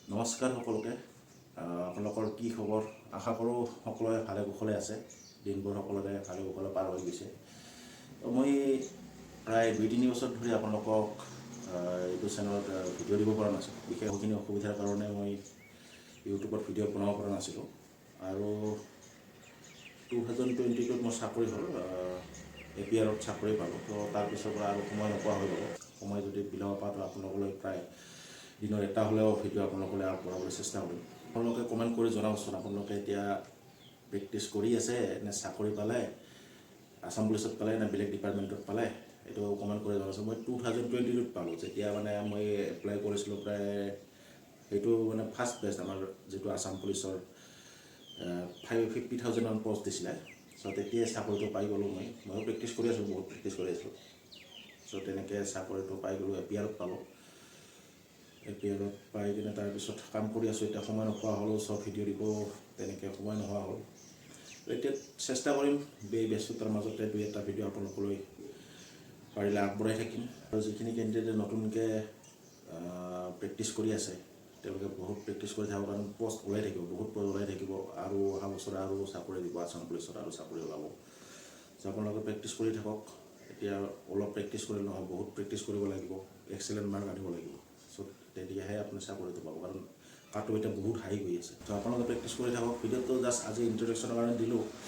নমস্কাৰ সকলোকে। আপোনালোকৰ কি খবৰ? আশা কৰোঁ সকলোৱে ভালে কুশলে আছে। দিনবোৰ সকলোৰে ভালে কুশলে পাৰ হৈ গৈছে। মই প্ৰায় 2-3 বছৰ ধৰি আপোনালোকক এইটো চেনেলত ভিডিঅ' দিব পৰা নাছিলোঁ। বিশেষ বহুখিনি অসুবিধাৰ কাৰণে মই ইউটিউবত ভিডিঅ' বনাব পৰা নাছিলোঁ। আৰু 2022ত মোৰ চাকৰি হ'ল, APRত চাকৰি পালোঁ। তো তাৰপিছৰ পৰা আৰু সময় নোপোৱা হৈ গ'ল। সময় যদি বিলাব পাৰোঁ আপোনালোকলৈ প্ৰায় দিনৰ এটা হ'লেও ভিডিঅ' আপোনালোকলৈ আগবঢ়াবলৈ চেষ্টা কৰিম। আপোনালোকে কমেণ্ট কৰি জনাবচোন, আপোনালোকে এতিয়া প্ৰেক্টিছ কৰি আছে নে চাকৰি পালে, আছাম পুলিচত পালে নে বেলেগ ডিপাৰ্টমেণ্টত পালে, এইটো কমেণ্ট কৰি জনাবচোন। মই 2022ত পালোঁ, যেতিয়া মানে মই এপ্লাই কৰিছিলোঁ প্ৰায় সেইটো মানে ফাৰ্ষ্ট বেষ্ট আমাৰ যিটো আছাম পুলিচৰ 50,000 পষ্ট দিছিলে। চ' তেতিয়াই চাকৰিটো পাই গ'লোঁ। ময়ো প্ৰেক্টিছ কৰি আছোঁ, বহুত প্ৰেক্টিছ কৰি আছোঁ। চ' তেনেকৈ চাকৰিটো পাই গ'লোঁ, APRত পালোঁ। APRত পাই কিনে তাৰপিছত কাম কৰি আছোঁ। এতিয়া সময় নোপোৱা হ'লোঁ, চব ভিডিঅ' দিব তেনেকৈ সময় নোহোৱা হ'ল। এতিয়া চেষ্টা কৰিম ব্যস্ততাৰ মাজতে 2-এটা ভিডিঅ' আপোনালোকলৈ পাৰিলে আগবঢ়াই থাকিম। আৰু যিখিনি কেণ্ডিডেটে নতুনকৈ প্ৰেক্টিছ কৰি আছে তেওঁলোকে বহুত প্ৰেক্টিছ কৰি থাকক, কাৰণ পষ্ট ওলাই থাকিব, বহুত পষ্ট ওলাই থাকিব। আৰু অহা বছৰে আৰু চাকৰি দিব, আছাম পুলিচত আৰু চাকৰি ওলাব। চ' আপোনালোকে প্ৰেক্টিছ কৰি থাকক। এতিয়া অলপ প্ৰেক্টিছ কৰিলে নহয়, বহুত প্ৰেক্টিছ কৰিব লাগিব, এক্সেলেণ্ট মাৰ্ক আনিব লাগিব। চ' তেতিয়াহে আপুনি চাকৰিটো পাব, কাৰণ কাটটো এতিয়া বহুত হাই হৈ আছে। ত' আপোনালোকে প্ৰেক্টিছ কৰি থাকক। ভিডিঅ'টো জাষ্ট আজি ইন্ট্ৰডাকশ্যনৰ কাৰণে দিলোঁ।